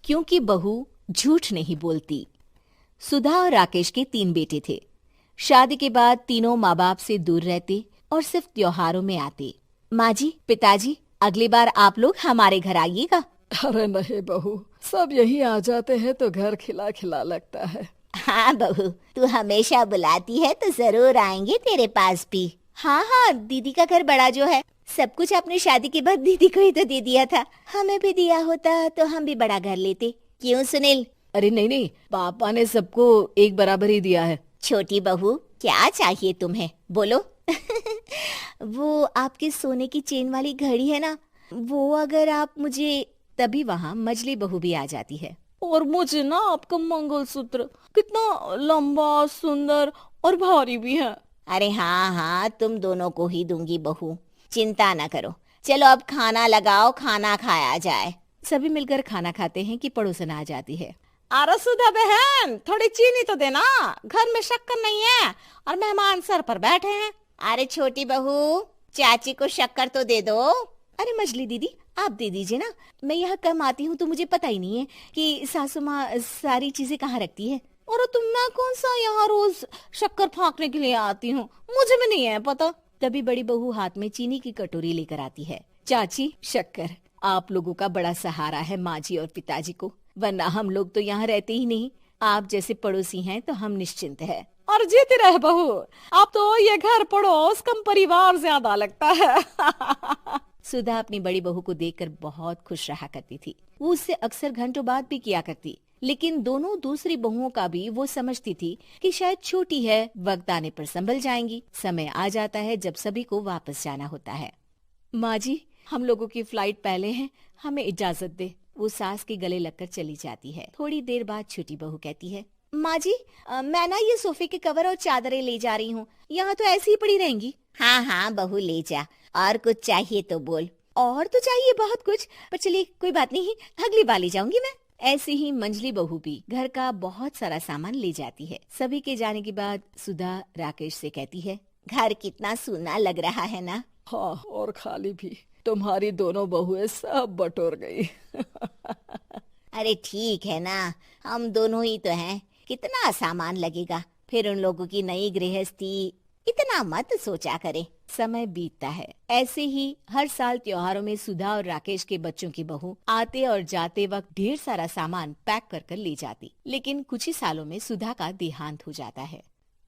क्योंकि बहू झूठ नहीं बोलती। सुधा और राकेश के 3 बेटे थे। शादी के बाद तीनों माँ बाप से दूर रहते और सिर्फ त्योहारों में आते। माँ जी, पिताजी, अगली बार आप लोग हमारे घर आइएगा। अरे नहीं बहू, सब यहीं आ जाते हैं तो घर खिला खिला लगता है। हाँ बहू, तू हमेशा बुलाती है तो जरूर आएंगे तेरे पास भी। हाँ हाँ, दीदी का घर बड़ा जो है, सब कुछ आपने शादी के बाद दीदी को ही तो दे दिया था। हमें भी दिया होता तो हम भी बड़ा घर लेते। क्यों सुनील? अरे नहीं नहीं, पापा ने सबको एक बराबर ही दिया है। छोटी बहू, क्या चाहिए तुम्हें, बोलो। वो आपके सोने की चेन वाली घड़ी है ना, वो अगर आप मुझे, तभी वहाँ मजली बहू भी आ जाती है। और मुझे ना आपका मंगलसूत्र, कितना लंबा, सुंदर और भारी भी है। अरे हाँ हाँ, तुम दोनों को ही दूंगी बहू, चिंता न करो। चलो अब खाना लगाओ, खाना खाया जाए। सभी मिलकर खाना खाते हैं कि पड़ोसन आ जाती है। अरे सुधा बहन, थोड़ी चीनी तो देना, घर में शक्कर नहीं है और मेहमान सर पर बैठे हैं। अरे छोटी बहू, चाची को शक्कर तो दे दो। अरे मजली दीदी, आप दे दीजिए ना, मैं यहाँ कम आती हूँ तो मुझे पता ही नहीं है कि सासू माँ सारी चीजें कहाँ रखती है। और तुम, मैं कौन सा यहाँ रोज शक्कर फाँकने के लिए आती हूँ, मुझे भी नहीं है पता। तभी बड़ी बहू हाथ में चीनी की कटोरी लेकर आती है। चाची, शक्कर आप लोगों का बड़ा सहारा है माँ जी और पिताजी को, वरना हम लोग तो यहाँ रहते ही नहीं। आप जैसे पड़ोसी हैं तो हम निश्चिंत है। और जीती रहे बहू, आप तो ये घर पड़ोस कम परिवार ज्यादा लगता है। सुधा अपनी बड़ी बहू को देखकर बहुत खुश रहा करती थी। वो उससे अक्सर घंटों बात भी किया करती, लेकिन दोनों दूसरी बहुओं का भी वो समझती थी कि शायद छोटी है, वक्त आने पर संभल जाएंगी। समय आ जाता है जब सभी को वापस जाना होता है। माँ जी, हम लोगों की फ्लाइट पहले है, हमें इजाजत दे। वो सास के गले लगकर चली जाती है। थोड़ी देर बाद छोटी बहू कहती है, माँ जी, मैं ना ये सोफे के कवर और चादरें ले जा रही हूँ, यहाँ तो ऐसी ही पड़ी रहेंगी। हाँ हाँ बहू, ले जा, और कुछ चाहिए तो बोल। और तो चाहिए बहुत कुछ, पर चलिए कोई बात नहीं, अगली बार ले जाऊंगी मैं। ऐसे ही मंजली बहू भी घर का बहुत सारा सामान ले जाती है। सभी के जाने के बाद सुधा राकेश से कहती है, घर कितना सूना लग रहा है ना। हाँ, और खाली भी। तुम्हारी दोनों बहुएं सब बटोर गई। अरे ठीक है ना, हम दोनों ही तो हैं, कितना सामान लगेगा, फिर उन लोगों की नई गृहस्थी, इतना मत सोचा करे। समय बीतता है। ऐसे ही हर साल त्योहारों में सुधा और राकेश के बच्चों की बहू आते और जाते वक्त ढेर सारा सामान पैक कर कर ले जाती। लेकिन कुछ ही सालों में सुधा का देहांत हो जाता है।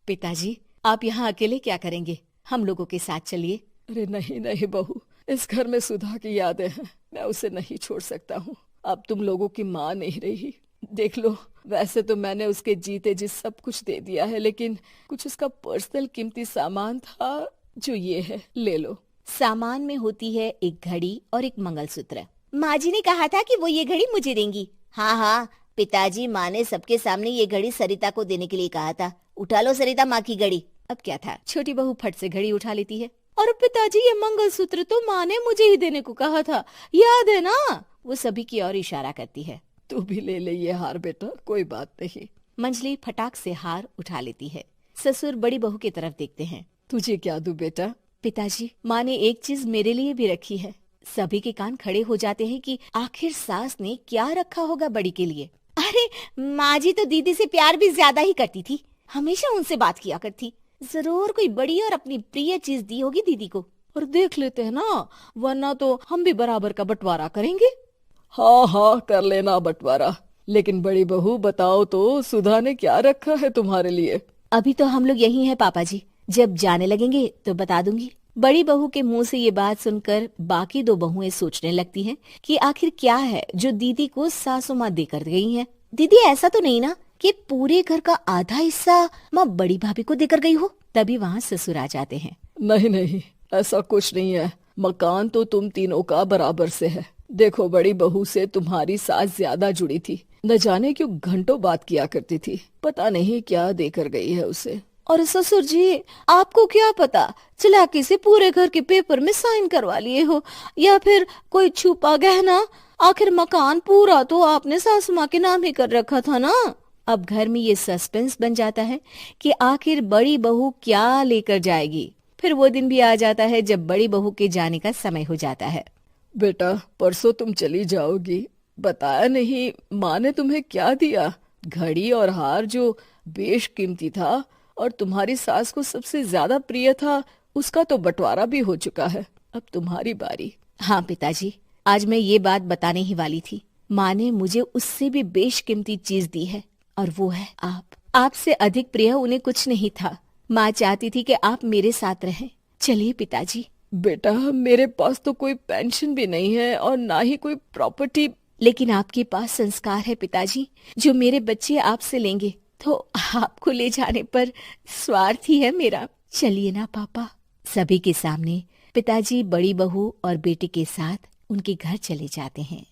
पिताजी, आप यहाँ अकेले क्या करेंगे, हम लोगों के साथ चलिए। अरे नहीं नहीं बहू, इस घर में सुधा की यादें हैं, मैं उसे नहीं छोड़ सकता हूँ। अब तुम लोगों की माँ नहीं रही। देख लो, वैसे तो मैंने उसके जीते जी सब कुछ दे दिया है, लेकिन कुछ उसका पर्सनल कीमती सामान था जो ये है, ले लो। सामान में होती है एक घड़ी और एक मंगलसूत्र। माँ जी ने कहा था कि वो ये घड़ी मुझे देंगी। हाँ हाँ पिताजी, माँ ने सबके सामने ये घड़ी सरिता को देने के लिए कहा था। उठा लो सरिता माँ की घड़ी। अब क्या था, छोटी बहू फट से घड़ी उठा लेती है। और पिताजी, ये मंगलसूत्र तो माँ ने मुझे ही देने को कहा था, याद है ना। वो सभी की ओर इशारा करती है। तू भी ले ले ये हार बेटा, कोई बात नहीं। मंजली फटाक से हार उठा लेती है। ससुर बड़ी बहू की तरफ देखते हैं। तुझे क्या दूं बेटा? पिताजी, माँ ने एक चीज मेरे लिए भी रखी है। सभी के कान खड़े हो जाते हैं कि आखिर सास ने क्या रखा होगा बड़ी के लिए। अरे माँ जी तो दीदी से प्यार भी ज्यादा ही करती थी, हमेशा उनसे बात किया करती। जरूर कोई बड़ी और अपनी प्रिय चीज दी होगी दीदी को। और देख लेते हैं ना, वरना तो हम भी बराबर का बंटवारा करेंगे। हाँ हाँ, कर लेना बंटवारा। लेकिन बड़ी बहू बताओ तो, सुधा ने क्या रखा है तुम्हारे लिए? अभी तो हम लोग यही हैं पापा जी, जब जाने लगेंगे तो बता दूंगी। बड़ी बहू के मुंह से ये बात सुनकर बाकी दो बहुएं सोचने लगती हैं कि आखिर क्या है जो दीदी को सासू माँ देकर गई हैं। दीदी, ऐसा तो नहीं ना कि पूरे घर का आधा हिस्सा माँ बड़ी भाभी को देकर गई हो। तभी वहाँ ससुर आ जाते हैं। नहीं नहीं, ऐसा कुछ नहीं है। मकान तो तुम तीनों का बराबर से है। देखो, बड़ी बहू से तुम्हारी सास ज्यादा जुड़ी थी, न जाने क्यों घंटों बात किया करती थी। पता नहीं क्या देकर गई है उसे। और ससुर जी, आपको क्या पता, चालाकी से पूरे घर के पेपर में साइन करवा लिए हो, या फिर कोई छुपा गहना। आखिर मकान पूरा तो आपने सासू माँ के नाम ही कर रखा था ना। अब घर में ये सस्पेंस बन जाता है कि आखिर बड़ी बहू क्या लेकर जाएगी। फिर वो दिन भी आ जाता है जब बड़ी बहू के जाने का समय हो जाता है। बेटा, परसों तुम चली जाओगी, बताया नहीं, माँ ने तुम्हें क्या दिया? घड़ी और हार जो बेशकीमती था और तुम्हारी सास को सबसे ज्यादा प्रिय था, उसका तो बंटवारा भी हो चुका है। अब तुम्हारी बारी। हाँ पिताजी, आज मैं ये बात बताने ही वाली थी। माँ ने मुझे उससे भी बेशकीमती चीज दी है और वो है आप। आपसे अधिक प्रिय उन्हें कुछ नहीं था। माँ चाहती थी कि आप मेरे साथ रहें। चलिए पिताजी। बेटा, मेरे पास तो कोई पेंशन भी नहीं है और ना ही कोई प्रॉपर्टी। लेकिन आपके पास संस्कार है पिताजी, जो मेरे बच्चे आपसे लेंगे, तो आपको ले जाने पर स्वार्थ ही है मेरा। चलिए ना पापा। सभी के सामने पिताजी बड़ी बहू और बेटे के साथ उनके घर चले जाते हैं।